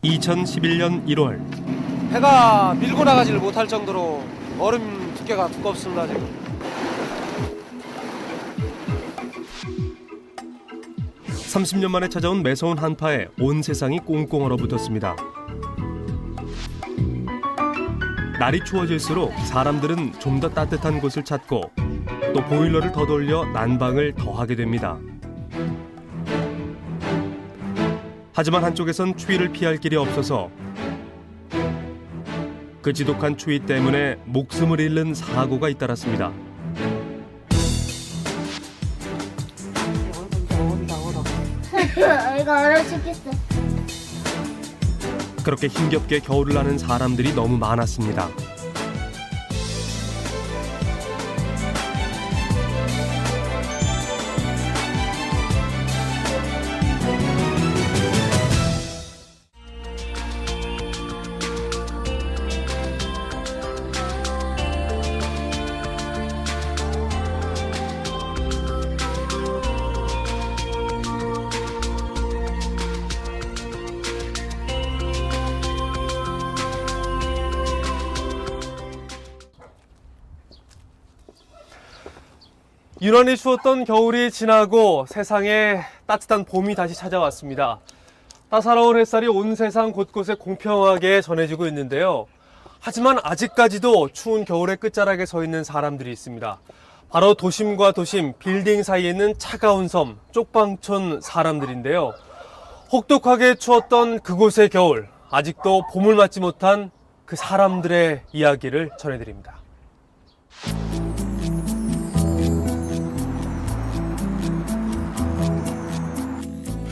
2011년 1월 해가 밀고 나가지를 못할 정도로 얼음 두께가 두껍습니다. 지금 30년 만에 찾아온 매서운 한파에 온 세상이 꽁꽁 얼어붙었습니다. 날이 추워질수록 사람들은 좀 더 따뜻한 곳을 찾고 또 보일러를 더 돌려 난방을 더 하게 됩니다. 하지만 한쪽에선 추위를 피할 길이 없어서 그 지독한 추위 때문에 목숨을 잃는 사고가 잇따랐습니다. 이거 얼어 죽겠어. 그렇게 힘겹게 겨울을 나는 사람들이 너무 많았습니다. 유난히 추웠던 겨울이 지나고 세상에 따뜻한 봄이 다시 찾아왔습니다. 따사로운 햇살이 온 세상 곳곳에 공평하게 전해지고 있는데요. 하지만 아직까지도 추운 겨울의 끝자락에 서 있는 사람들이 있습니다. 바로 도심과 도심, 빌딩 사이에 있는 차가운 섬, 쪽방촌 사람들인데요. 혹독하게 추웠던 그곳의 겨울, 아직도 봄을 맞지 못한 그 사람들의 이야기를 전해드립니다.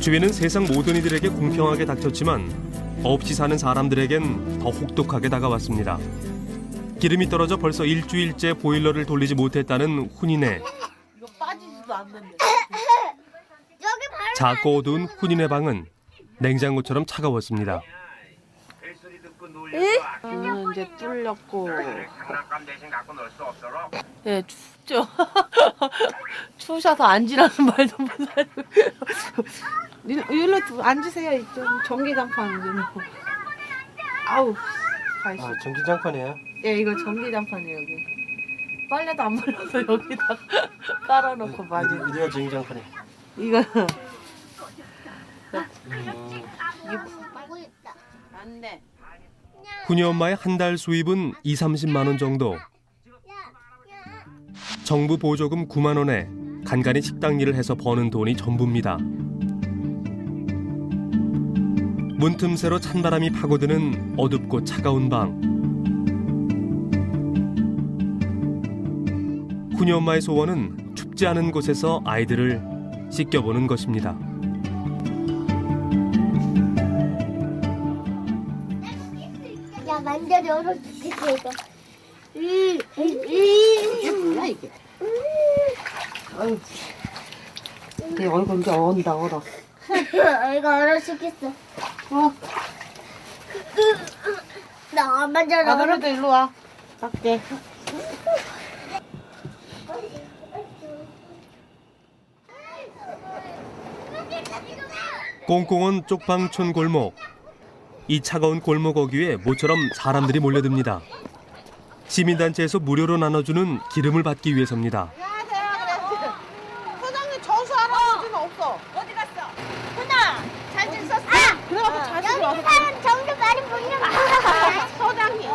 주위는 세상 모든 이들에게 공평하게 닥쳤지만 없이 사는 사람들에겐 더 혹독하게 다가왔습니다. 기름이 떨어져 벌써 일주일째 보일러를 돌리지 못했다는 훈인의 이거 빠지지도 않는데. 작고 어두운 훈인의 방은 냉장고처럼 차가웠습니다. 이제 뚫렸고. 예, 춥죠. 추우셔서 앉으라는 말도 못하고. 일로 앉으세요. 좀 전기장판 좀. 아우, 가시. 전기장판이에요? 예, 이거 전기장판이에요 여기. 빨래도 안 말려서 여기다 깔아놓고 많이. 어디가 전기장판이에요? 이거. 안 돼. 훈이 엄마의 한 달 수입은 20-30만 원 정도. 정부 보조금 9만 원에 간간히 식당 일을 해서 버는 돈이 전부입니다. 문틈새로 찬바람이 파고드는 어둡고 차가운 방. 훈이 엄마의 소원은 춥지 않은 곳에서 아이들을 씻겨보는 것입니다. 야, 완전히 얼어 죽겠어, 이거. 이게 뭐야 이게? 아유, 내 얼굴 이제 얼어. 이거 얼어 죽겠어. 나 완전 얼어. 아그래도 일로 와. 갈게. 꽁꽁한 쪽방촌 골목. 이 차가운 골목 어귀에 모처럼 사람들이 몰려듭니다. 시민단체에서 무료로 나눠주는 기름을 받기 위해서입니다. 안녕하세요. 소장님 저수 할아버지는 없어. 어디 갔어? 훈아, 잘 지냈었어? 그래갖고 자식이 여기 사람 정도 많이 보이는 소장님.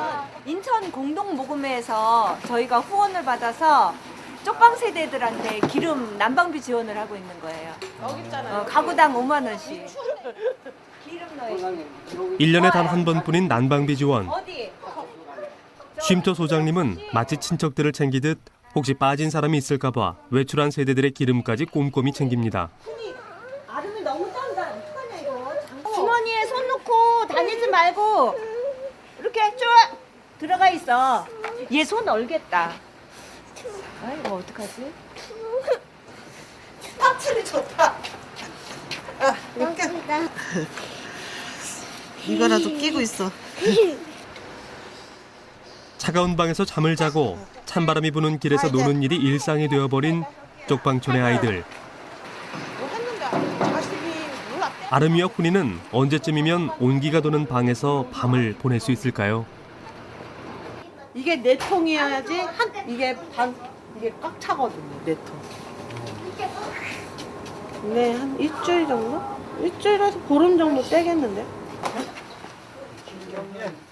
인천 공동모금회에서 저희가 후원을 받아서 쪽방 세대들한테 기름 난방비 지원을 하고 있는 거예요. 여기 있잖아요. 가구당 5만 원씩. 기름 넣어요. 1년에 단 한 번뿐인 난방비 지원. 어디? 쉼터 소장님은 마치 친척들을 챙기듯 혹시 빠진 사람이 있을까 봐 외출한 세대들의 기름까지 꼼꼼히 챙깁니다. 아름이 너무 짠다. 어떡하냐 이거. 주머니에 손 놓고 다니지 말고 이렇게 쭉 들어가 있어. 얘 손 얼겠다. 아이고 어떡하지? 탑출이 좋다. 이렇게 이거라도 끼고 있어. 차가운 방에서 잠을 자고 찬바람이 부는 길에서 노는 일이 일상이 되어버린 쪽방촌의 아이들. 뭐 했는데 자식이 몰랐대. 아름이와 훈이는 언제쯤이면 온기가 도는 방에서 밤을 보낼 수 있을까요? 이게 네 통이어야지 이게 꽉 차거든요. 네 통. 네, 한 일주일 정도? 일주일에서 보름 정도 떼겠는데?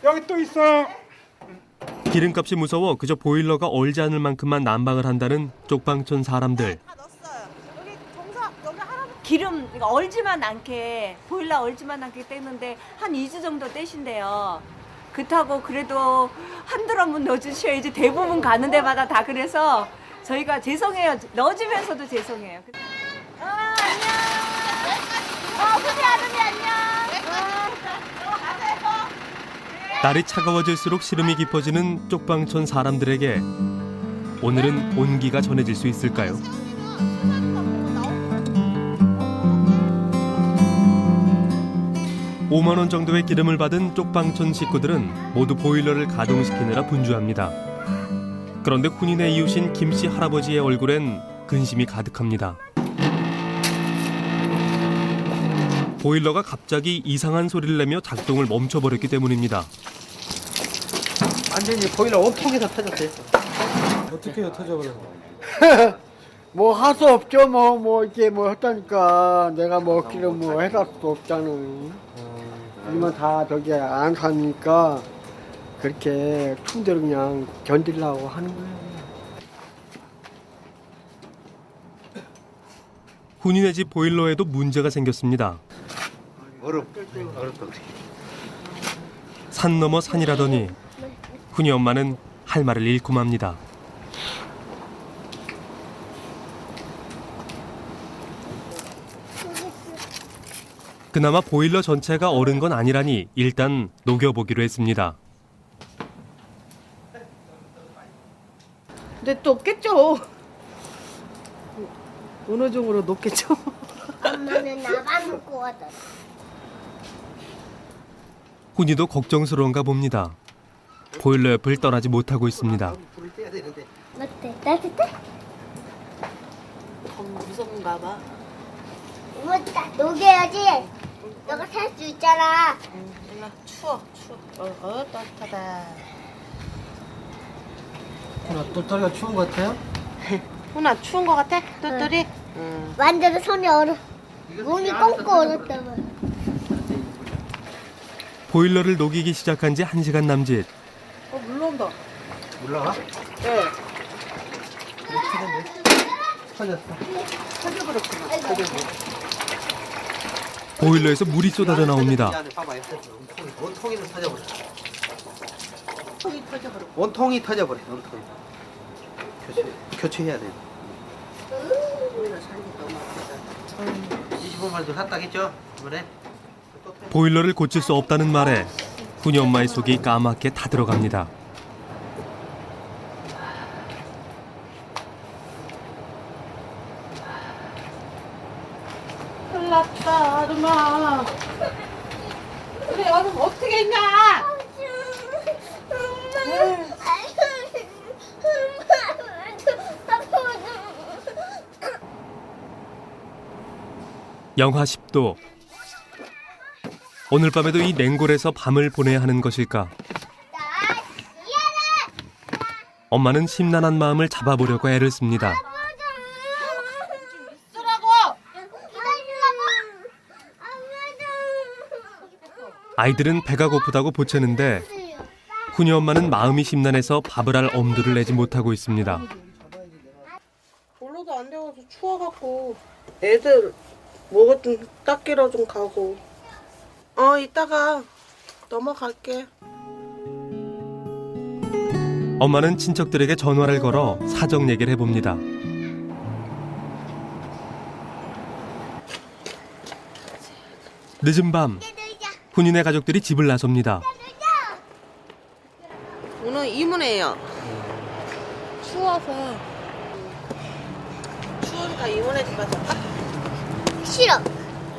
여기 또 있어. 기름값이 무서워 그저 보일러가 얼지 않을 만큼만 난방을 한다는 쪽방촌 사람들. 기름 그러니까 얼지만 않게 보일러 얼지만 않게 떼는데 한 2주 정도 떼신대요. 그렇다고 그래도 한 드럼은 넣어주셔야지 대부분 가는 데마다 다 그래서 저희가 죄송해요. 넣어주면서도 죄송해요. 안녕. 훈이 아름이 안녕. 날이 차가워질수록 시름이 깊어지는 쪽방촌 사람들에게 오늘은 온기가 전해질 수 있을까요? 5만 원 정도의 기름을 받은 쪽방촌 식구들은 모두 보일러를 가동시키느라 분주합니다. 그런데 훈인의 이웃인 김씨 할아버지의 얼굴엔 근심이 가득합니다. 보일러가 갑자기 이상한 소리를 내며 작동을 멈춰버렸기 때문입니다. 완전히 보일러 온통에서 터졌어요. 어떻게 터져버려? 뭐 할 수 없죠. 이렇게 했다니까 내가 기름 해갈 수도 없잖아. 이만 다 저기 안 사니까 그렇게 퉁대로 그냥 견디려고 하는 거예요. 훈인의 집 보일러에도 문제가 생겼습니다. 어렵다. 산 넘어 산이라더니 훈이 엄마는 할 말을 잃고 맙니다. 그나마 보일러 전체가 얼은 건 아니라니 일단 녹여보기로 했습니다. 근데 또 없겠죠. 어느 정도로 높겠죠. 엄마는 나만 먹고 가더라. 훈이도 걱정스러운가 봅니다. 보일러 옆을 떠나지 못하고 있습니다. 어때? 따뜻해? 무서운가 봐. 무섭다. 녹여야지. 너가 살 수 있잖아. 추워. 따뜻하다. 똘똘이가 추운 것 같아요? 훈아 추운 거 같아? 똘똘이? 완전 손이 얼어. 몸이 꽁꽁 얼었다고. 보일러를 녹이기 시작한 지 1시간 남짓. 물 나온다. 올라가? 네. 터졌어. 터져버렸구나. 보일러에서 물이 쏟아져 나옵니다. 봐봐요. 온통이는 터져버려. 통이 터져버렸고. 온통이 터져버려. 온통. 교체해야 돼. 보일러 살기 너무 아프다. 25만 원 샀다겠죠? 이번에? 보일러를 고칠 수 없다는 말에 훈이 엄마의 속이 까맣게 타들어갑니다. 큰일 났다, 아름아. 그래, 아름 어떻게 했냐? 영하 10도. 오늘 밤에도 이 냉골에서 밤을 보내야 하는 것일까? 엄마는 심란한 마음을 잡아보려고 애를 씁니다. 아이들은 배가 고프다고 보채는데 훈이 엄마는 마음이 심란해서 밥을 할 엄두를 내지 못하고 있습니다. 볼로도 안 데워서 추워갖고 애들 뭐 좀 닦이러 좀 가고. 이따가 넘어갈게. 엄마는 친척들에게 전화를 걸어 사정 얘기를 해봅니다. 늦은 밤 훈이네 가족들이 집을 나섭니다. 오늘 이문해요. 추워서. 추우니까 이문해 집 가서 딱. 싫어.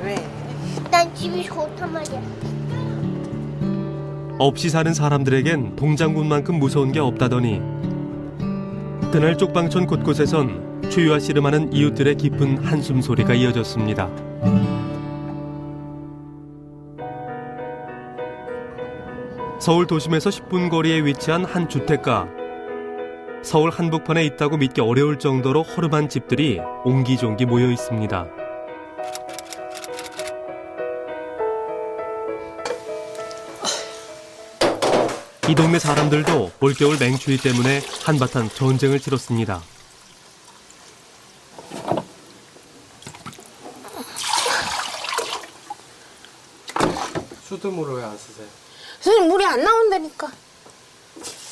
왜? 난 집이 좋단 말이야. 없이 사는 사람들에겐 동장군만큼 무서운 게 없다더니 그날 쪽방촌 곳곳에선 추위와 씨름하는 이웃들의 깊은 한숨 소리가 이어졌습니다. 서울 도심에서 10분 거리에 위치한 한 주택가. 서울 한복판에 있다고 믿기 어려울 정도로 허름한 집들이 옹기종기 모여 있습니다. 이 동네 사람들도 올겨울 맹추위 때문에 한바탕 전쟁을 치렀습니다. 수돗물을 왜 안 쓰세요? 선생님 물이 안 나온다니까.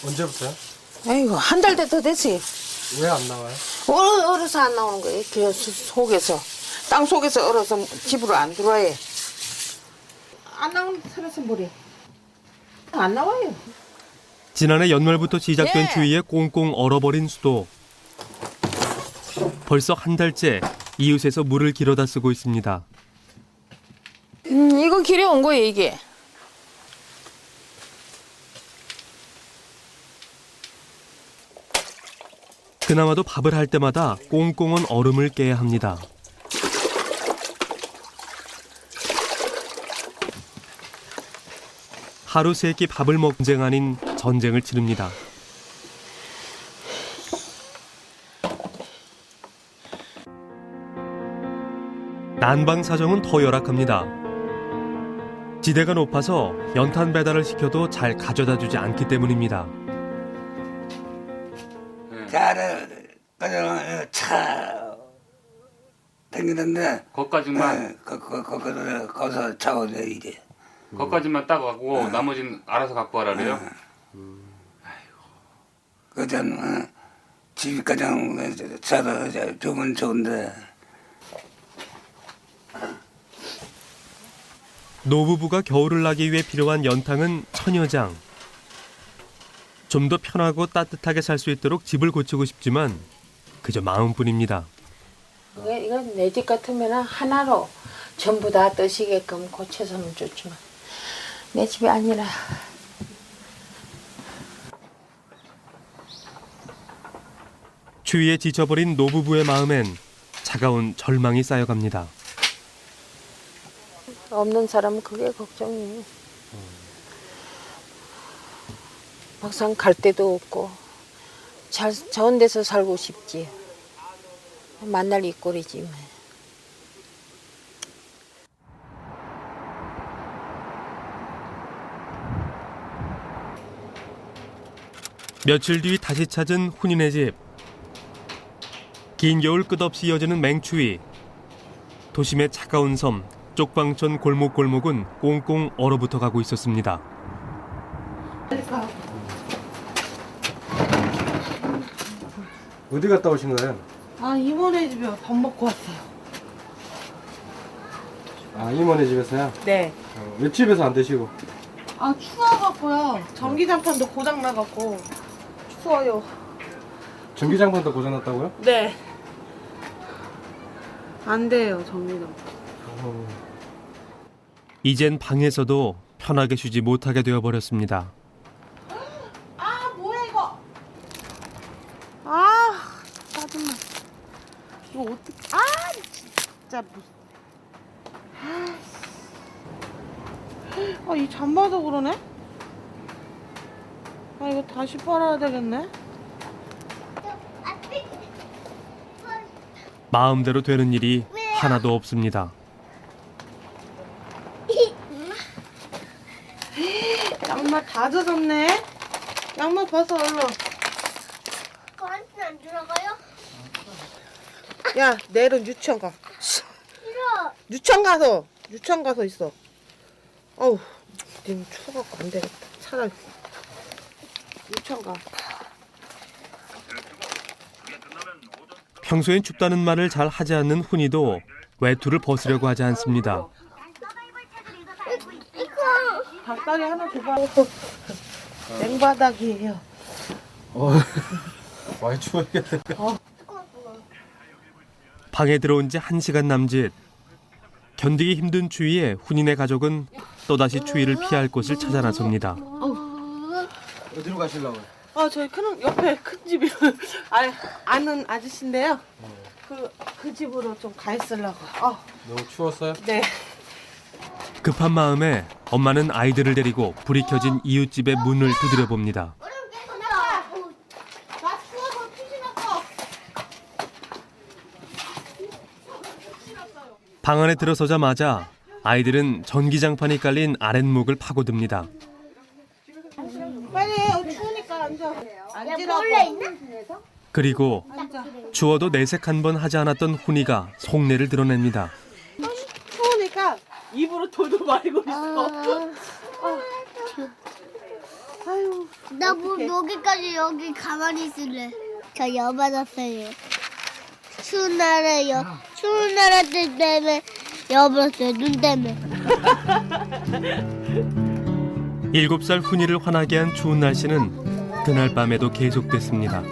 언제부터요? 아이고 한 달 더 됐어요. 왜 안 나와요? 얼어서 안 나오는 거예요. 그 속에서 땅 속에서 얼어서 집으로 안 들어와요. 안 나오는 살아서 물이 안 나와요. 지난해 연말부터 시작된 예. 추위에 꽁꽁 얼어버린 수도. 벌써 한 달째 이웃에서 물을 길어다 쓰고 있습니다. 이거 길에 온 거예요 이게. 그나마도 밥을 할 때마다 꽁꽁 온 얼음을 깨야 합니다. 하루 세 끼 밥을 먹는 전쟁 아닌 전쟁을 치릅니다. 난방 사정은 더 열악합니다. 지대가 높아서 연탄 배달을 시켜도 잘 가져다 주지 않기 때문입니다. 차를 그냥 차 다니는데 거기까지만 거기서 차오려 이제 거기까지만 따가고 나머지는 알아서 갖고 와라 그래요? 그전 집이 가장 차도 좋으면 좋은데 노부부가 겨울을 나기 위해 필요한 연탕은 천여 장. 좀 더 편하고 따뜻하게 살 수 있도록 집을 고치고 싶지만 그저 마음뿐입니다. 이건 내 집 같으면 하나로 전부 다 뜨시게끔 고쳐서는 좋지만 내 집이 아니라. 추위에 지쳐버린 노부부의 마음엔 차가운 절망이 쌓여갑니다. 없는 사람은 그게 걱정이에요. 막상 갈 데도 없고 잘 좋은 데서 살고 싶지. 만날 이 꼴이지. 며칠 뒤 다시 찾은 훈이네 집. 긴 겨울 끝없이 이어지는 맹추위. 도심의 차가운 섬 쪽방촌 골목골목은 꽁꽁 얼어붙어 가고 있었습니다. 어디 갔다 오신 거예요? 아 이모네 집에 밥 먹고 왔어요. 아 이모네 집에서요? 네. 왜 집에서 안 드시고? 아 추워갖고요. 전기장판도 고장 나갖고 추워요. 전기장판도 고장났다고요? 네. 안 돼요 전기장판. 이젠 방에서도 편하게 쉬지 못하게 되어버렸습니다. 아 뭐야 이거? 아 짜증나. 이거 어떻게? 아 진짜 무슨? 아이 잠바도 그러네? 아 이거 다시 빨아야 되겠네. 마음대로 되는 일이 하나도 없습니다. 양말 다 젖었네. 양말 벗어 얼른. 저한테는 안 들어가요? 야 내일은 유치원 가. 싫어. 유치원 가서 있어. 어우 님 추워갖고 안 되겠다. 차라리 유치원 가. 평소엔 춥다는 말을 잘 하지 않는 훈이도 외투를 벗으려고 하지 않습니다. 닭다리 하나 줘봐. 냉바닥이에요. 많이 추워야겠네. 방에 들어온 지 1시간 남짓. 견디기 힘든 추위에 훈이네 가족은 또다시 추위를 피할 곳을 찾아 나섭니다. 어디로 가시려고요? 저희 큰 옆에 큰 집이 아는 아저씨인데요. 그 집으로 좀 가 있으려고. 너무 추웠어요? 네. 급한 마음에 엄마는 아이들을 데리고 불이 켜진 이웃집의 문을 두드려 봅니다. 방 안에 들어서자마자 아이들은 전기장판이 깔린 아랫목을 파고듭니다. 빨리 추우니까 앉아. 몰래 있나? 그리고 추워도 내색 한 번 하지 않았던 훈이가 속내를 드러냅니다. 추우니까 입으로 돌돌 말고 있어. 아유. 나 뭐 여기까지 여기 가만히 있을래. 저 여받았어요. 추운 나라 때문에 여받았어요. 눈 때문에. 7살 훈이를 화나게 한 추운 날씨는 그날 밤에도 계속됐습니다.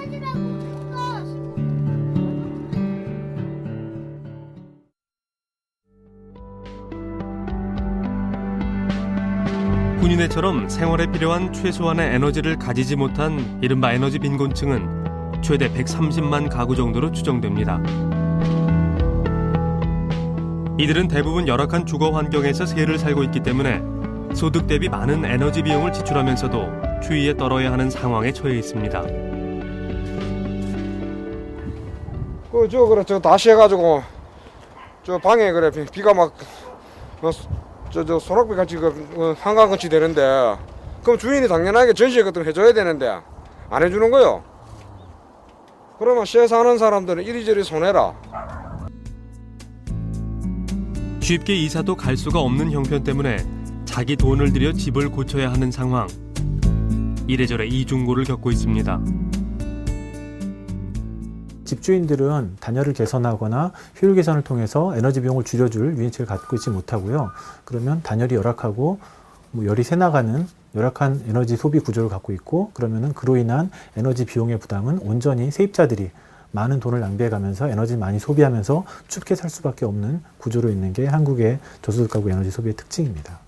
훈이네처럼 생활에 필요한 최소한의 에너지를 가지지 못한 이른바 에너지 빈곤층은 최대 130만 가구 정도로 추정됩니다. 이들은 대부분 열악한 주거 환경에서 세를 살고 있기 때문에 소득 대비 많은 에너지 비용을 지출하면서도 추위에 떨어야 하는 상황에 처해 있습니다. 저 다시 해가지고 저 방에 그래 비가 막 저 소낙비 같이 한강같이 되는데 그럼 주인이 당연하게 전시회 같은 거 해줘야 되는데 안 해주는 거요. 그러면 시에 사는 사람들은 이리저리 손해라. 쉽게 이사도 갈 수가 없는 형편 때문에 자기 돈을 들여 집을 고쳐야 하는 상황. 이래저래 이중고를 겪고 있습니다. 집주인들은 단열을 개선하거나 효율 개선을 통해서 에너지 비용을 줄여줄 유인책을 갖고 있지 못하고요. 그러면 단열이 열악하고 열이 새나가는 열악한 에너지 소비 구조를 갖고 있고, 그러면은 그로 인한 에너지 비용의 부담은 온전히 세입자들이 많은 돈을 낭비해가면서 에너지를 많이 소비하면서 춥게 살 수밖에 없는 구조로 있는 게 한국의 저소득 가구 에너지 소비의 특징입니다.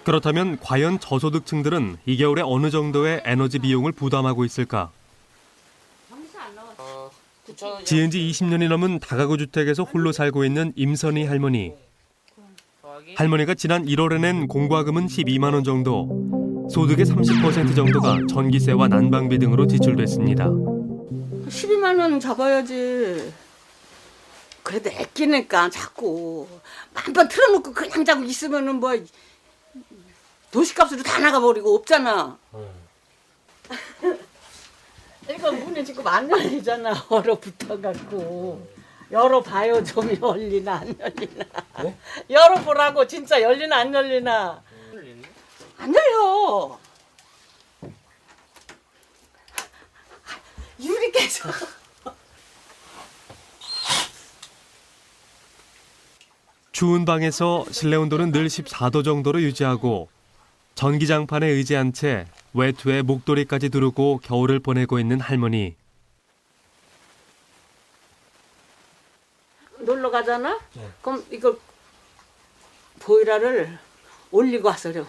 그렇다면 과연 저소득층들은 이 겨울에 어느 정도의 에너지 비용을 부담하고 있을까? 지은 지 20년이 넘은 다가구 주택에서 홀로 살고 있는 임선희 할머니. 할머니가 지난 1월에 낸 공과금은 12만 원 정도. 소득의 30% 정도가 전기세와 난방비 등으로 지출됐습니다. 12만 원 잡아야지. 그래도 애끼니까 자꾸 한번 틀어놓고 그냥 자고 있으면은 뭐 도시값으로 다 나가버리고 없잖아. 이거 문에 지금 안 열리잖아. 얼어붙어갖고. 열어봐요. 좀 열리나 안 열리나. 네? 열어보라고. 진짜 열리나 안 열리나. 안 열려. 유리 깨져. 추운 방에서 실내 온도는 늘 14도 정도로 유지하고 전기장판에 의지한 채 외투에 목도리까지 두르고 겨울을 보내고 있는 할머니. 놀러 가잖아? 그럼 이거 보일러를 올리고 와서 그래.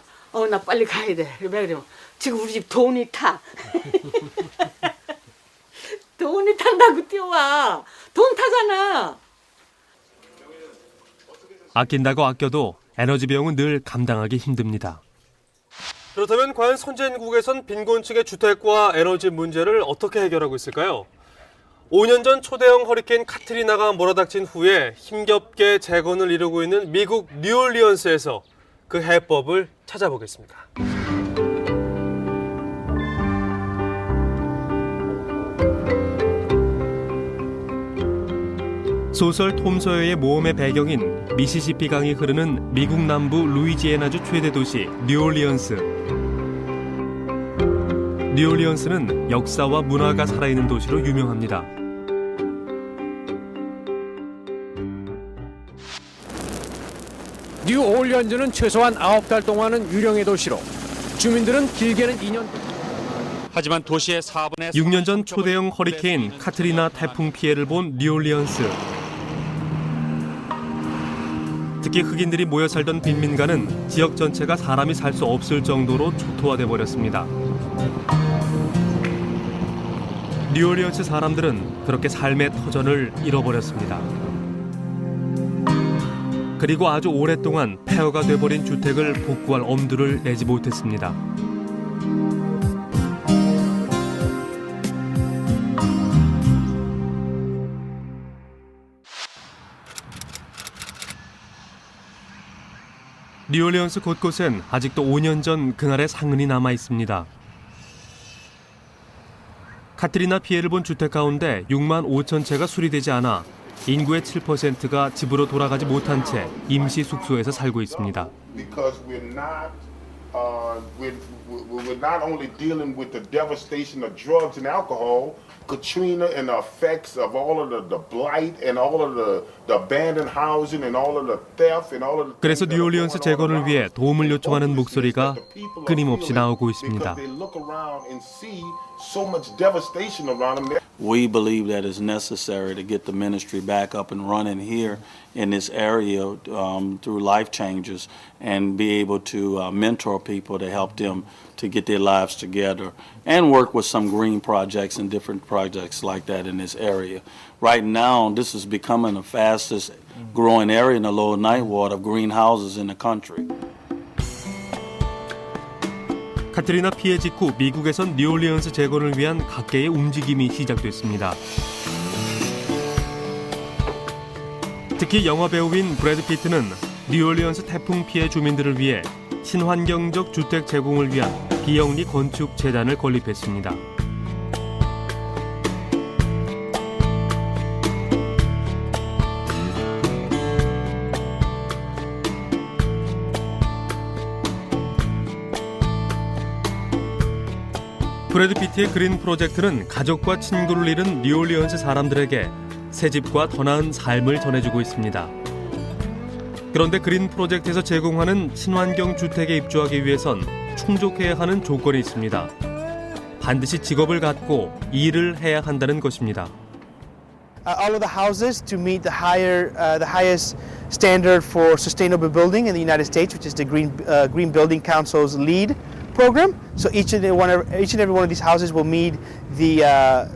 나 빨리 가야 돼. 그러면 지금 우리 집 돈이 타. 돈이 탄다고 뛰어와. 돈 타잖아. 아낀다고 아껴도 에너지 비용은 늘 감당하기 힘듭니다. 그렇다면 과연 선진국에선 빈곤층의 주택과 에너지 문제를 어떻게 해결하고 있을까요? 5년 전 초대형 허리케인 카트리나가 몰아닥친 후에 힘겹게 재건을 이루고 있는 미국 뉴올리언스에서 그 해법을 찾아보겠습니다. 소설 톰 소여의 모험의 배경인 미시시피 강이 흐르는 미국 남부 루이지애나주 최대 도시 뉴올리언스. 뉴올리언스는 역사와 문화가 살아있는 도시로 유명합니다. 뉴올리언즈는 최소한 9달 동안은 유령의 도시로, 주민들은 길게는 2년. 하지만 도시의 4분의 6년 전 초대형 허리케인 카트리나 태풍 피해를 본 뉴올리언스. 특히 흑인들이 모여 살던 빈민가는 지역 전체가 사람이 살 수 없을 정도로 초토화돼 버렸습니다. 뉴올리언스 사람들은 그렇게 삶의 터전을 잃어버렸습니다. 그리고 아주 오랫동안 폐허가 돼버린 주택을 복구할 엄두를 내지 못했습니다. 뉴올리언스 곳곳엔 아직도 5년 전 그날의 상흔이 남아 있습니다. 카트리나 피해를 본 주택 가운데 6만 5천 채가 수리되지 않아 인구의 7%가 집으로 돌아가지 못한 채 임시 숙소에서 살고 있습니다. Because we're not only dealing with the devastation of drugs and alcohol, Katrina and the effects of all of the blight and all of the abandoned housing and all of the theft and all of the. 그래서 뉴올리언스 재건을 위해 도움을 요청하는 목소리가 끊임없이 나오고 있습니다. So much devastation around them. We believe that it's necessary to get the ministry back up and running here in this area through life changes and be able to mentor people to help them to get their lives together and work with some green projects and different projects like that in this area. Right now, this is becoming the fastest growing area in the lower ninth ward of green houses in the country. 카트리나 피해 직후 미국에선 뉴올리언스 재건을 위한 각계의 움직임이 시작됐습니다. 특히 영화 배우인 브래드 피트는 뉴올리언스 태풍 피해 주민들을 위해 친환경적 주택 제공을 위한 비영리 건축 재단을 건립했습니다. 브래드 피트의 그린 프로젝트는 가족과 친구를 잃은 뉴올리언스 사람들에게 새 집과 더 나은 삶을 전해주고 있습니다. 그런데 그린 프로젝트에서 제공하는 친환경 주택에 입주하기 위해선 충족해야 하는 조건이 있습니다. 반드시 직업을 갖고 일을 해야 한다는 것입니다. All of the houses to meet the highest standard for sustainable building in the United States, which is the Green Building Council's LEED program. So each and every one of these houses will meet the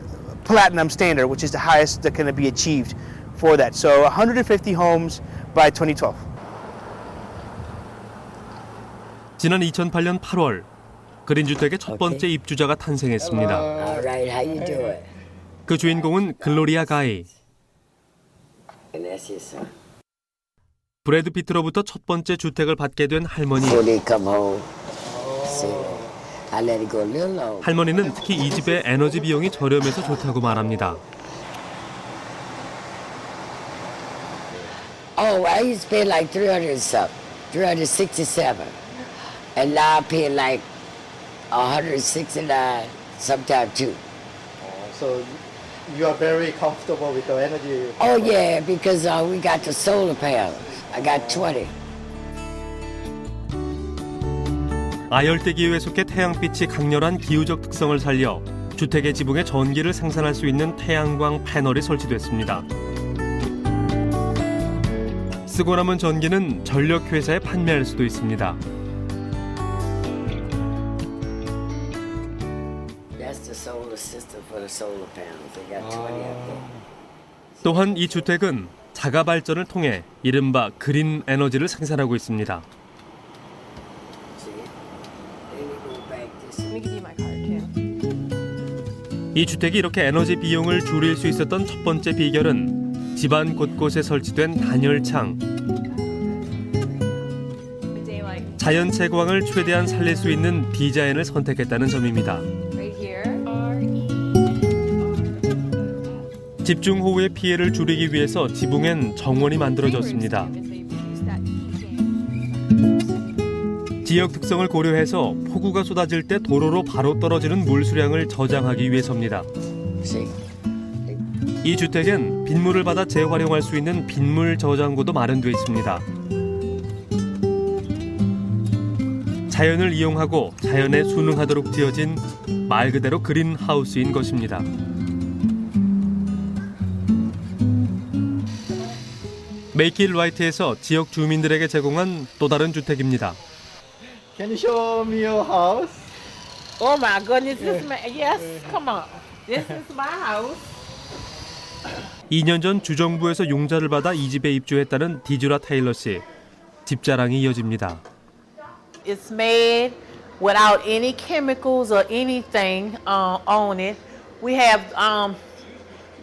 platinum standard, which is the highest that can be achieved for that. So 150 homes by 2012. 지난 2008년 8월 그린 주택의 첫 번째 입주자가 탄생했습니다. Alright, how you doing? 그 주인공은 글로리아 가이. And that's your son. 브래드 피트로부터 첫 번째 주택을 받게 된 할머니. Before they come home, see, I let it go a little longer. 할머니는 특히 이 집의 에너지 비용이 저렴해서 좋다고 말합니다. Oh, I used to pay like 300 and something, 367. And now I pay like 169, sometimes too. So you are very comfortable with the energy? Oh yeah, because we got the solar panels. I got 20. 아열대 기후에 속해 태양빛이 강렬한 기후적 특성을 살려 주택의 지붕에 전기를 생산할 수 있는 태양광 패널이 설치됐습니다. 쓰고 남은 전기는 전력회사에 판매할 수도 있습니다. That's the solar system for the solar panels. They got 20 up there. 또한 이 주택은 자가 발전을 통해 이른바 그린 에너지를 생산하고 있습니다. 이 주택이 이렇게 에너지 비용을 줄일 수 있었던 첫 번째 비결은 집안 곳곳에 설치된 단열창. 자연 채광을 최대한 살릴 수 있는 디자인을 선택했다는 점입니다. 집중호우의 피해를 줄이기 위해서 지붕엔 정원이 만들어졌습니다. 지역 특성을 고려해서 폭우가 쏟아질 때 도로로 바로 떨어지는 물 수량을 저장하기 위해서입니다. 이 주택엔 빗물을 받아 재활용할 수 있는 빗물 저장고도 마련되어 있습니다. 자연을 이용하고 자연에 순응하도록 지어진 말 그대로 그린 하우스인 것입니다. 메이키 잇 라이트에서 지역 주민들에게 제공한 또 다른 주택입니다. Can you show me your house? Oh my goodness, this man, yes, come on. This is my house. 2년 전 주정부에서 용자를 받아 이 집에 입주했다는 디주라 테일러 씨. 집 자랑이 이어집니다. It's made without any chemicals or anything on it. We have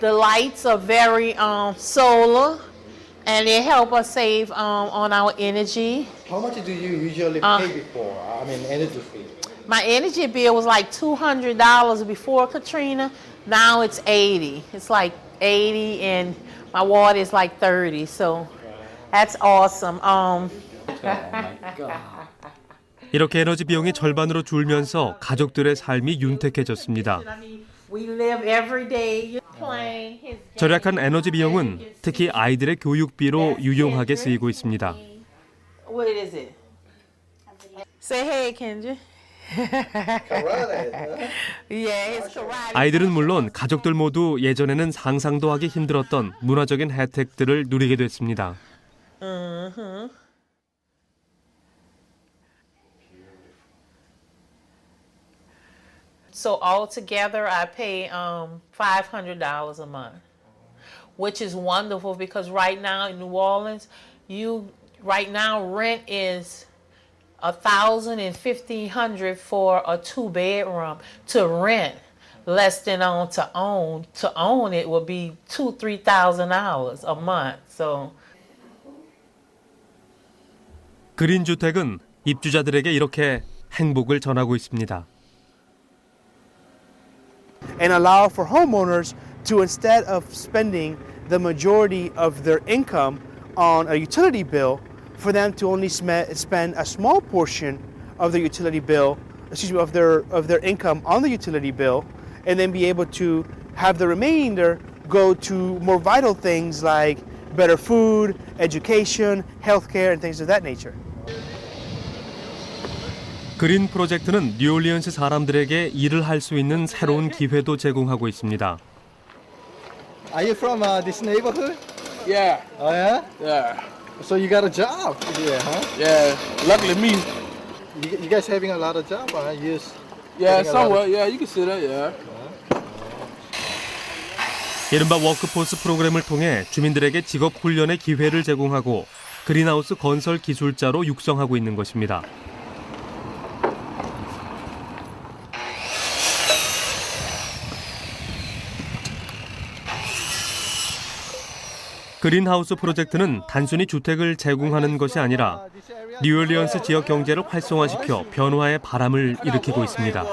the lights are very solar, and they help us save on our energy. How much do you usually pay before? I mean, energy fee. My energy bill was like $200 before Katrina. Now it's $80. It's like $80, and my water is like $30. So that's awesome. 이렇게 에너지 비용이 절반으로 줄면서 가족들의 삶이 윤택해졌습니다. We live every day playing his 절약한 에너지 비용은 특히 아이들의 교육비로 유용하게 쓰이고 있습니다. What is it? Say hey, Kendra. Yeah, it's karate. 아이들은 물론 가족들 모두 예전에는 상상도 하기 힘들었던 문화적인 혜택들을 누리게 됐습니다. So altogether, I pay $500 a month, which is wonderful because right now in New Orleans, right now rent is $1,000 and $1,500 for a 2-bedroom to rent. Less than on to own. To own it would be $2,000-3,000 a month. So. 그린 주택은 입주자들에게 이렇게 행복을 전하고 있습니다. And allow for homeowners to, instead of spending the majority of their income on a utility bill, for them to only spend a small portion of their utility bill, of their income on the utility bill, and then be able to have the remainder go to more vital things like better food, education, healthcare, and things of that nature. 그린 프로젝트는 뉴올리언스 사람들에게 일을 할 수 있는 새로운 기회도 제공하고 있습니다. Are you from this neighborhood? Yeah. Oh yeah? Yeah. So you got a job here, huh? Yeah. Luckily me. You guys having a lot of job, huh? Yeah, somewhat. Yeah, you can see that. Yeah. 이른바 워크포스 프로그램을 통해 주민들에게 직업 훈련의 기회를 제공하고 그린하우스 건설 기술자로 육성하고 있는 것입니다. 그린하우스 프로젝트는 단순히 주택을 제공하는 것이 아니라 뉴올리언스 지역 경제를 활성화시켜 변화의 바람을 일으키고 있습니다.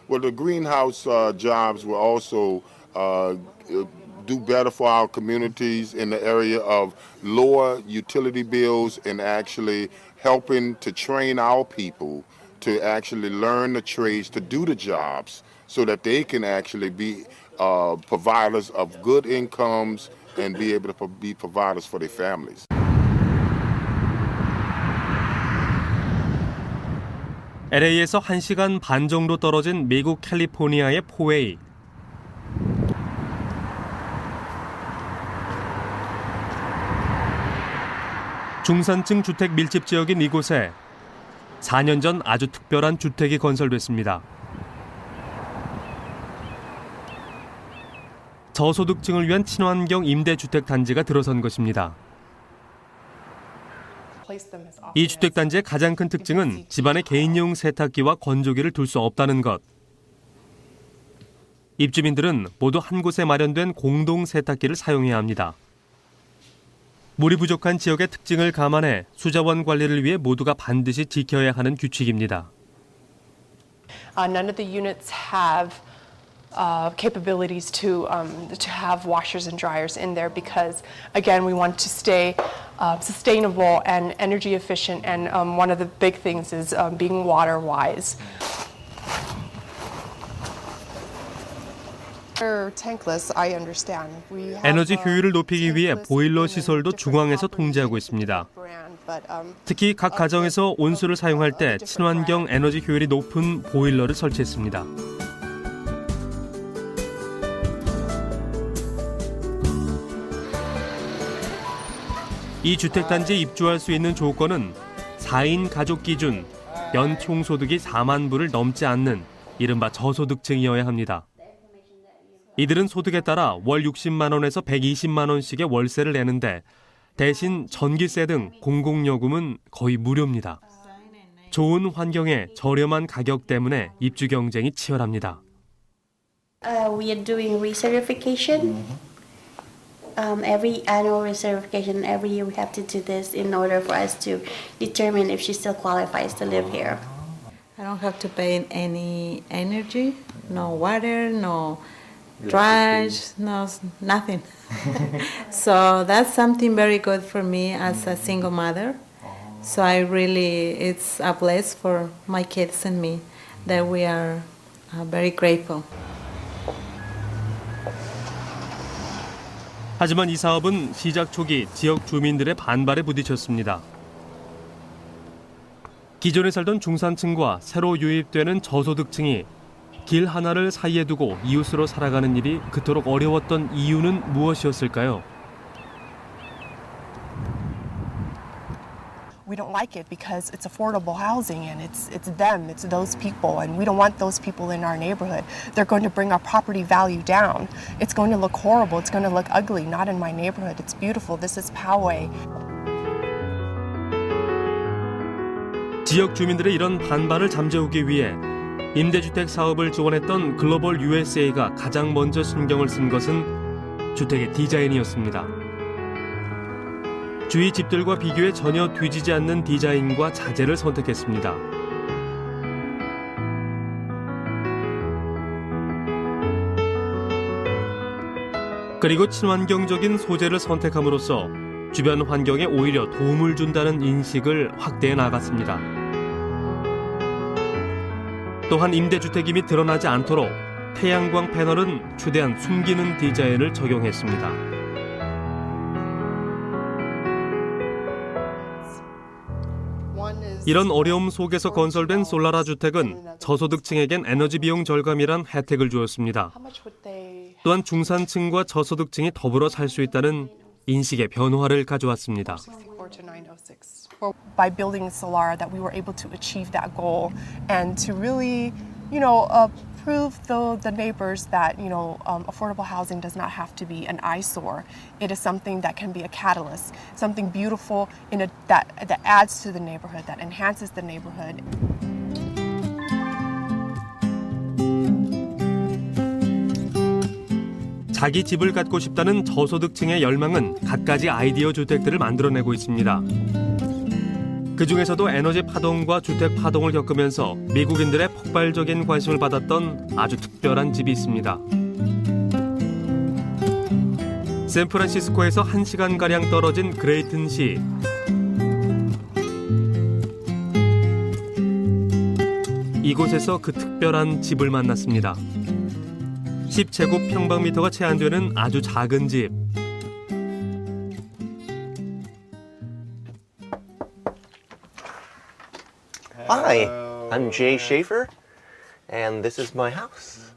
Well, the greenhouse jobs will also do better for our communities in the area of lower utility bills and actually helping to train our people to actually learn the trades to do the jobs so that they can actually be providers of good incomes and be able to be providers for their families. LA에서 1시간 반 정도 떨어진 미국 캘리포니아의 포웨이. 중산층 주택 밀집 지역인 이곳에 4년 전 아주 특별한 주택이 건설됐습니다. 저소득층을 위한 친환경 임대주택 단지가 들어선 것입니다. 이 주택단지의 가장 큰 특징은 집안에 개인용 세탁기와 건조기를 둘 수 없다는 것. 입주민들은 모두 한 곳에 마련된 공동 세탁기를 사용해야 합니다. 물이 부족한 지역의 특징을 감안해 수자원 관리를 위해 모두가 반드시 지켜야 하는 규칙입니다. None of the units have capabilities to have washers and dryers in there because, again, we want to stay sustainable and energy efficient, and one of the big things is being water wise. Tankless, I understand. 에너지 효율을 높이기 위해 보일러 시설도 중앙에서 통제하고 있습니다. 특히 각 가정에서 온수를 사용할 때 친환경 에너지 효율이 높은 보일러를 설치했습니다. 이 주택단지에 입주할 수 있는 조건은 4인 가족 기준, 연 총소득이 4만 불을 넘지 않는 이른바 저소득층이어야 합니다. 이들은 소득에 따라 월 60만 원에서 120만 원씩의 월세를 내는데 대신 전기세 등 공공요금은 거의 무료입니다. 좋은 환경에 저렴한 가격 때문에 입주 경쟁이 치열합니다. We are doing recertification. Every annual recertification, every year we have to do this in order for us to determine if she still qualifies to live here. I don't have to pay any energy, no water, no trash, no nothing. So that's something very good for me as a single mother. So it's a bless for my kids and me that we are very grateful. 하지만 이 사업은 시작 초기 지역 주민들의 반발에 부딪혔습니다. 기존에 살던 중산층과 새로 유입되는 저소득층이 길 하나를 사이에 두고 이웃으로 살아가는 일이 그토록 어려웠던 이유는 무엇이었을까요? We don't like it because it's affordable housing and it's them, it's those people, and we don't want those people in our neighborhood. They're going to bring our property value down. It's going to look horrible, it's going to look ugly, not in my neighborhood. It's beautiful. This is Poway. 지역 주민들의 이런 반발을 잠재우기 위해 임대주택 사업을 지원했던 글로벌 USA가 가장 먼저 신경을 쓴 것은 주택의 디자인이었습니다. 주위 집들과 비교해 전혀 뒤지지 않는 디자인과 자재를 선택했습니다. 그리고 친환경적인 소재를 선택함으로써 주변 환경에 오히려 도움을 준다는 인식을 확대해 나갔습니다. 또한 임대주택임이 드러나지 않도록 태양광 패널은 최대한 숨기는 디자인을 적용했습니다. 이런 어려움 속에서 건설된 솔라라 주택은 저소득층에겐 에너지 비용 절감이란 혜택을 주었습니다. 또한 중산층과 저소득층이 더불어 살 수 있다는 인식의 변화를 가져왔습니다. By building Solara, that we were able to achieve that goal and to really, prove the neighbors that affordable housing does not have to be an eyesore. It is something that can be a catalyst, something beautiful that adds to the neighborhood, that enhances the neighborhood. 자기 집을 갖고 싶다는 저소득층의 열망은 갖가지 아이디어 주택들을 만들어내고 있습니다. 그중에서도 에너지 파동과 주택 파동을 겪으면서 미국인들의 폭발적인 관심을 받았던 아주 특별한 집이 있습니다. 샌프란시스코에서 1시간가량 떨어진 그레이튼시. 이곳에서 그 특별한 집을 만났습니다. 10제곱평방미터가 채 안 되는 아주 작은 집. Hi, I'm Jay Schaefer, and this is my house.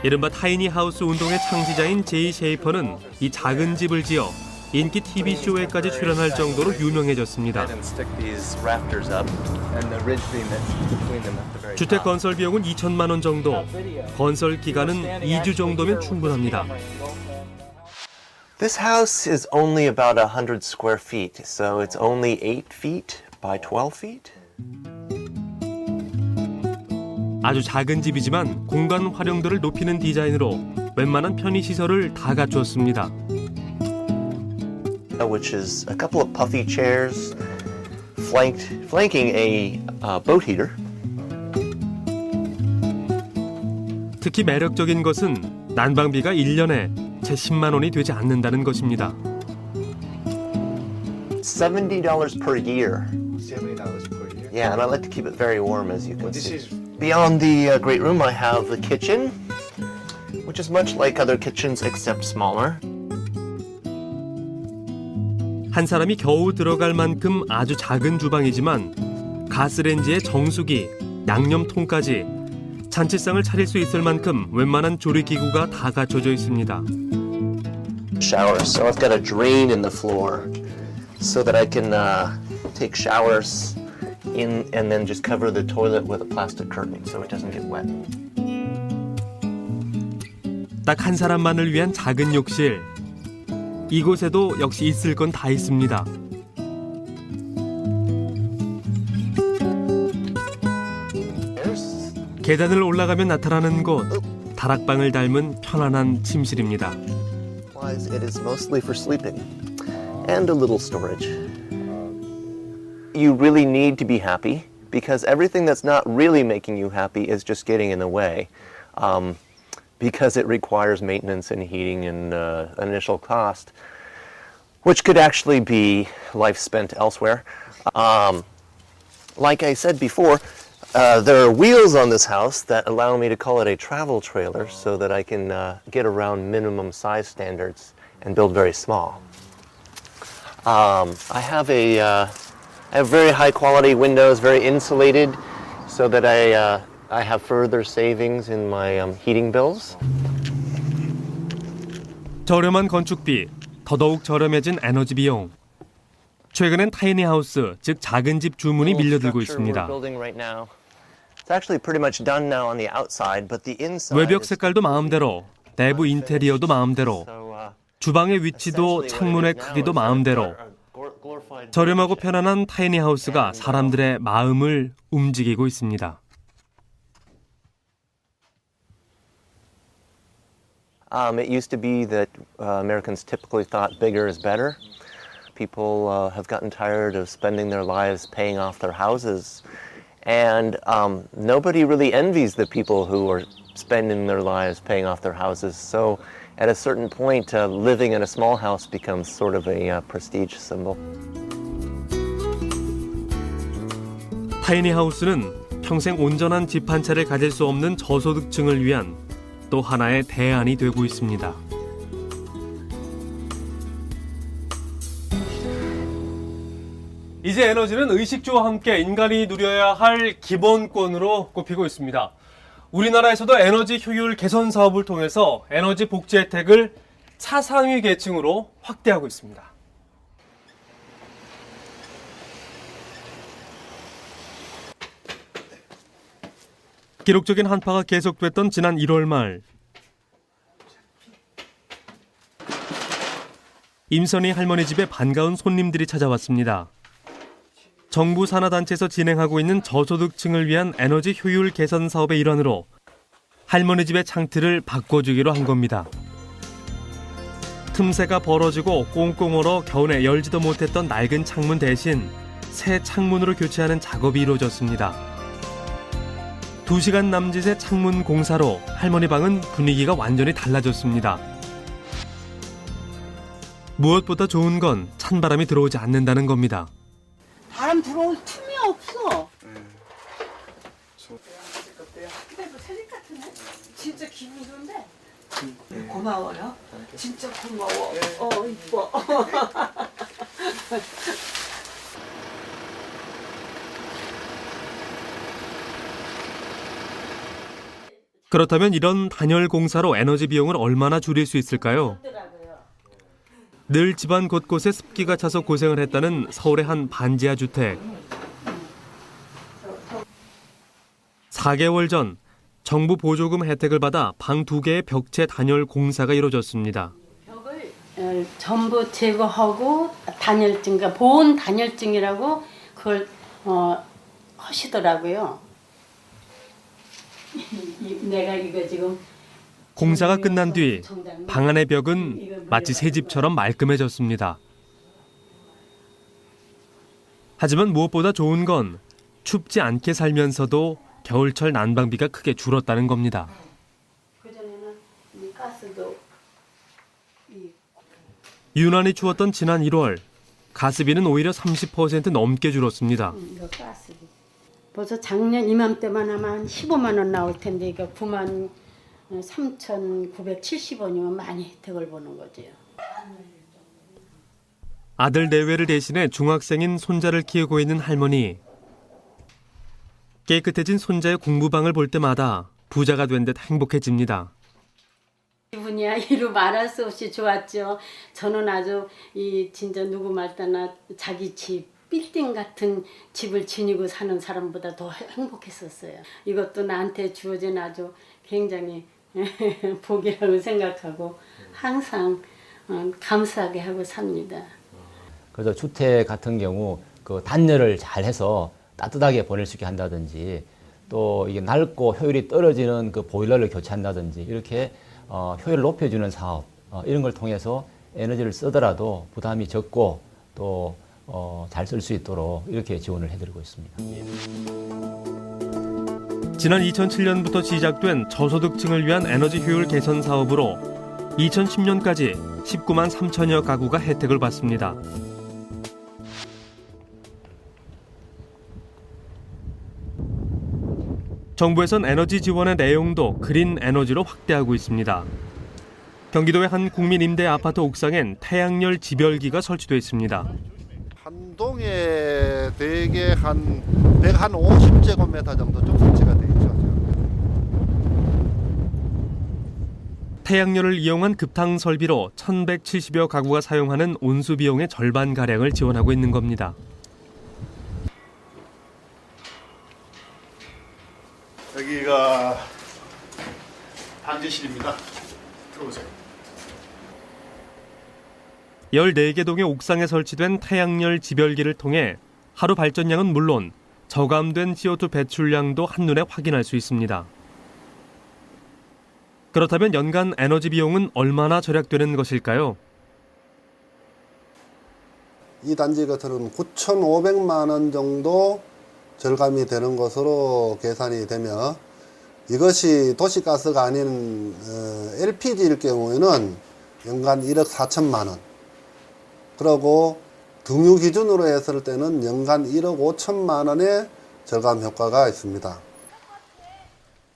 이른바 타이니 하우스 운동의 창시자인 제이 셰이퍼는 이 작은 집을 지어 인기 TV쇼에까지 출연할 정도로 유명해졌습니다. 주택 건설 비용은 2천만 원 정도, 건설 기간은 2주 정도면 충분합니다. This house is only about 100 square feet, so it's only 8 feet by 12 feet. 아주 작은 집이지만 공간 활용도를 높이는 디자인으로 웬만한 편의시설을 다 갖추었습니다. Which is a couple of puffy chairs flanking a boat heater. 특히 매력적인 것은 난방비가 1년에 채 10만 원이 되지 않는다는 것입니다. $70 per year. $70 per year? Yeah, and I like to keep it very warm, as you can see. Beyond the great room, I have the kitchen, which is much like other kitchens except smaller. 한 사람이 겨우 들어갈 만큼 아주 작은 주방이지만 가스레인지에 정수기, 양념통까지 잔치상을 차릴 수 있을 만큼 웬만한 조리기구가 다 갖춰져 있습니다. Shower, so I've got a drain in the floor so that I can take showers in and then just cover the toilet with a plastic curtain so it doesn't get wet. 딱 한 사람만을 위한 작은 욕실. 이곳에도 역시 있을 건 다 있습니다. 계단을 올라가면 나타나는 곳. 다락방을 닮은 편안한 침실입니다. It is mostly for sleeping and a little storage. You really need to be happy because everything that's not really making you happy is just getting in the way. Because it requires maintenance and heating and initial cost, which could actually be life spent elsewhere. Like I said before, there are wheels on this house that allow me to call it a travel trailer so that I can get around minimum size standards and build very small. I have very high quality windows, very insulated, so that I have further savings in my heating bills. 저렴한 건축비, 더더욱 저렴해진 에너지 비용. 최근엔 타이니하우스, 즉 작은 집 주문이 밀려들고 있습니다. 외벽 색깔도 마음대로, 내부 인테리어도 마음대로, 주방의 위치도 창문의 크기도 마음대로. 저렴하고 편안한 타이니하우스가 사람들의 마음을 움직이고 있습니다. It used to be that Americans typically thought bigger is better. People have gotten tired of spending their lives paying off their houses. And nobody really envies the people who are spending their lives paying off their houses. So at a certain point, living in a small house becomes sort of a prestige symbol. 타이니하우스는 평생 온전한 집 한 채를 가질 수 없는 저소득층을 위한 또 하나의 대안이 되고 있습니다. 이제 에너지는 의식주와 함께 인간이 누려야 할 기본권으로 꼽히고 있습니다. 우리나라에서도 에너지 효율 개선 사업을 통해서 에너지 복지 혜택을 차상위 계층으로 확대하고 있습니다. 기록적인 한파가 계속됐던 지난 1월 말 임선희 할머니 집에 반가운 손님들이 찾아왔습니다. 정부 산하단체에서 진행하고 있는 저소득층을 위한 에너지 효율 개선 사업의 일환으로 할머니 집의 창틀을 바꿔주기로 한 겁니다. 틈새가 벌어지고 꽁꽁 얼어 겨우내 열지도 못했던 낡은 창문 대신 새 창문으로 교체하는 작업이 이루어졌습니다. 2시간 남짓의 창문 공사로 할머니 방은 분위기가 완전히 달라졌습니다. 무엇보다 좋은 건 찬바람이 들어오지 않는다는 겁니다. 바람 들어올 틈이 없어. 그래도 새집 같으네. 진짜 기분 좋은데. 고마워요. 진짜 고마워. 이뻐. 그렇다면 이런 단열 공사로 에너지 비용을 얼마나 줄일 수 있을까요? 늘 집안 곳곳에 습기가 차서 고생을 했다는 서울의 한 반지하 주택. 4개월 전 정부 보조금 혜택을 받아 방 2개의 벽체 단열 공사가 이루어졌습니다. 벽을 전부 제거하고 단열증, 그러니까 보온 단열증이라고 그걸 하시더라고요. 내가 이거 지금 공사가 끝난 뒤 방 안의 벽은 마치 새 집처럼 말끔해졌습니다. 하지만 무엇보다 좋은 건 춥지 않게 살면서도 겨울철 난방비가 크게 줄었다는 겁니다. 그전에는 이 가스도 유난히 추웠던 지난 1월, 가스비는 오히려 30% 넘게 줄었습니다. 이거 가스비. 벌써 작년 이맘때만 하면 한 15만 원 나올 텐데 이거 9만 3,970원이면 많이 혜택을 보는 거죠. 아들 내외를 대신해 중학생인 손자를 키우고 있는 할머니. 깨끗해진 손자의 공부방을 볼 때마다 부자가 된 듯 행복해집니다. 기분이야 이루 말할 수 없이 좋았죠. 저는 아주 진짜 누구 말따나 자기 집 빌딩 같은 집을 지니고 사는 사람보다 더 행복했었어요. 이것도 나한테 주어진 아주 굉장히 복이라고 생각하고 항상 감사하게 하고 삽니다. 그래서 주택 같은 경우 그 단열을 잘 해서 따뜻하게 보낼 수 있게 한다든지 또 이게 낡고 효율이 떨어지는 그 보일러를 교체한다든지 이렇게 효율을 높여주는 사업 이런 걸 통해서 에너지를 쓰더라도 부담이 적고 또 잘 쓸 수 있도록 이렇게 지원을 해드리고 있습니다. 지난 2007년부터 시작된 저소득층을 위한 에너지 효율 개선 사업으로 2010년까지 19만 3천여 가구가 혜택을 받습니다. 정부에선 에너지 지원의 내용도 그린 에너지로 확대하고 있습니다. 경기도의 한 국민 임대 아파트 옥상엔 태양열 지별기가 설치되어 있습니다. 한 동에 대개 한 150제곱미터 정도 좀 설치가 돼 있죠. 태양열을 이용한 급탕 설비로 1,170여 가구가 사용하는 온수 비용의 절반가량을 지원하고 있는 겁니다. 여기가 방제실입니다. 들어오세요. 14개 동의 옥상에 설치된 태양열 지별기를 통해 하루 발전량은 물론 저감된 CO2 배출량도 한눈에 확인할 수 있습니다. 그렇다면 연간 에너지 비용은 얼마나 절약되는 것일까요? 이 단지 같은 9,500만 원 정도 절감이 되는 것으로 계산이 되며 이것이 도시가스가 아닌 LPG일 경우에는 연간 1억 4천만 원 그리고 등유 기준으로 했을 때는 연간 1억 5천만 원의 절감 효과가 있습니다.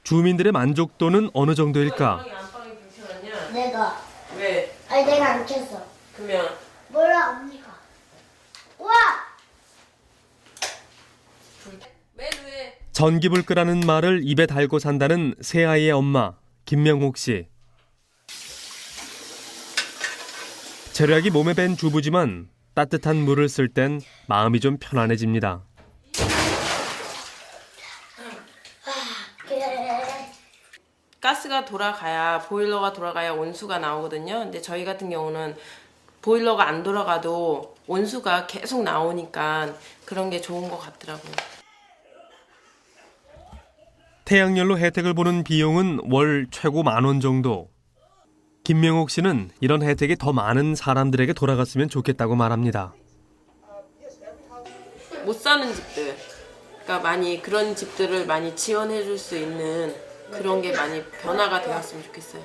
주민들의 만족도는 어느 정도일까? 내가. 왜? 아니 내가 안 켰어. 그러면 몰라 언니가. 와. 전기불 끄라는 말을 입에 달고 산다는 세 아이의 엄마 김명옥 씨. 절약이 몸에 밴 주부지만 따뜻한 물을 쓸 땐 마음이 좀 편안해집니다. 가스가 돌아가야 보일러가 돌아가야 온수가 나오거든요. 근데 저희 같은 경우는 보일러가 안 돌아가도 온수가 계속 나오니까 그런 게 좋은 것 같더라고요. 태양열로 혜택을 보는 비용은 월 최고 10,000원 정도. 김명옥 씨는 이런 혜택이 더 많은 사람들에게 돌아갔으면 좋겠다고 말합니다. 못 사는 집들, 그러니까 많이 그런 집들을 많이 지원해 줄 수 있는 그런 게 많이 변화가 되었으면 좋겠어요.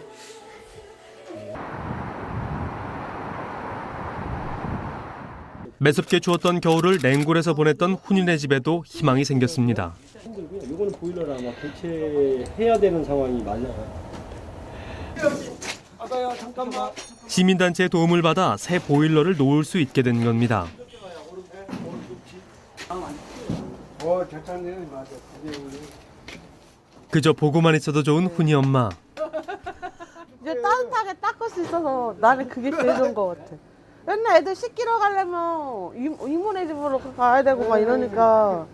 매섭게 추웠던 겨울을 냉골에서 보냈던 훈이네 집에도 희망이 생겼습니다. 이거는 보일러를 아마 교체해야 되는 상황이 많나요? 아가야 잠깐만. 시민단체의 도움을 받아 새 보일러를 놓을 수 있게 된 겁니다. 괜찮네. 맞아. 그저 보고만 있어도 좋은 훈이 엄마. 이제 따뜻하게 닦을 수 있어서 나는 그게 제일 좋은 것 같아. 맨날 애들 씻기러 가려면 이모네 집으로 가야 되고 막 이러니까.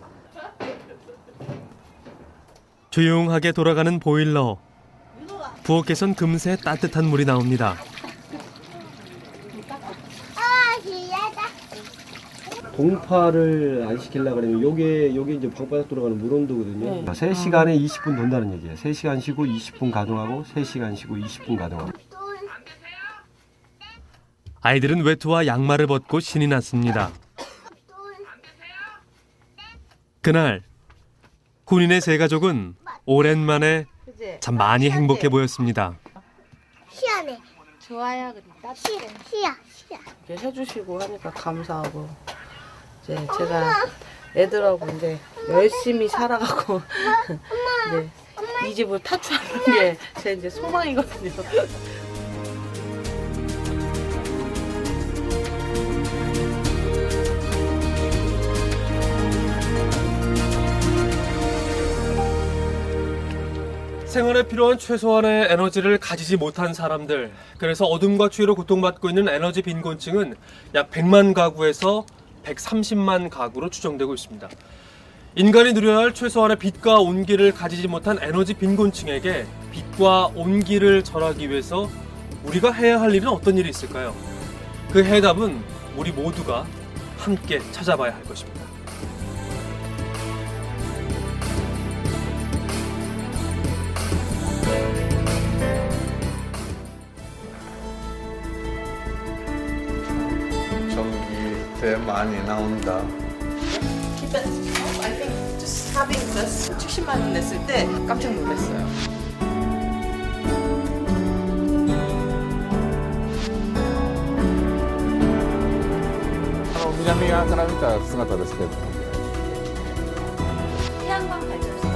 조용하게 돌아가는 보일러. 부엌에선 금세 따뜻한 물이 나옵니다. 동파를 안 시키려고 그러면 요게 이제 방바닥 돌아가는 물 온도거든요. 3시간에 20분 돈다는 얘기예요. 3시간 쉬고 20분 가동하고 3시간 쉬고 20분 가동하고. 아이들은 외투와 양말을 벗고 신이 났습니다. 그날 군인의 세 가족은 오랜만에 참 많이 행복해 보였습니다. 시원해. 좋아요. 시야. 이렇게 해주시고 하니까 감사하고 이제 제가 애들하고 이제 열심히 살아가고 이제 이 집을 타투하는 게 제 이제 소망이거든요. 생활에 필요한 최소한의 에너지를 가지지 못한 사람들, 그래서 어둠과 추위로 고통받고 있는 에너지 빈곤층은 약 100만 가구에서 130만 가구로 추정되고 있습니다. 인간이 누려야 할 최소한의 빛과 온기를 가지지 못한 에너지 빈곤층에게 빛과 온기를 전하기 위해서 우리가 해야 할 일은 어떤 일이 있을까요? 그 해답은 우리 모두가 함께 찾아봐야 할 것입니다. 전기 대 많이 나온다. I think just having this 70만 원 냈을 때 깜짝 놀랐어요.南側から見た姿ですけど。 태양광 발전소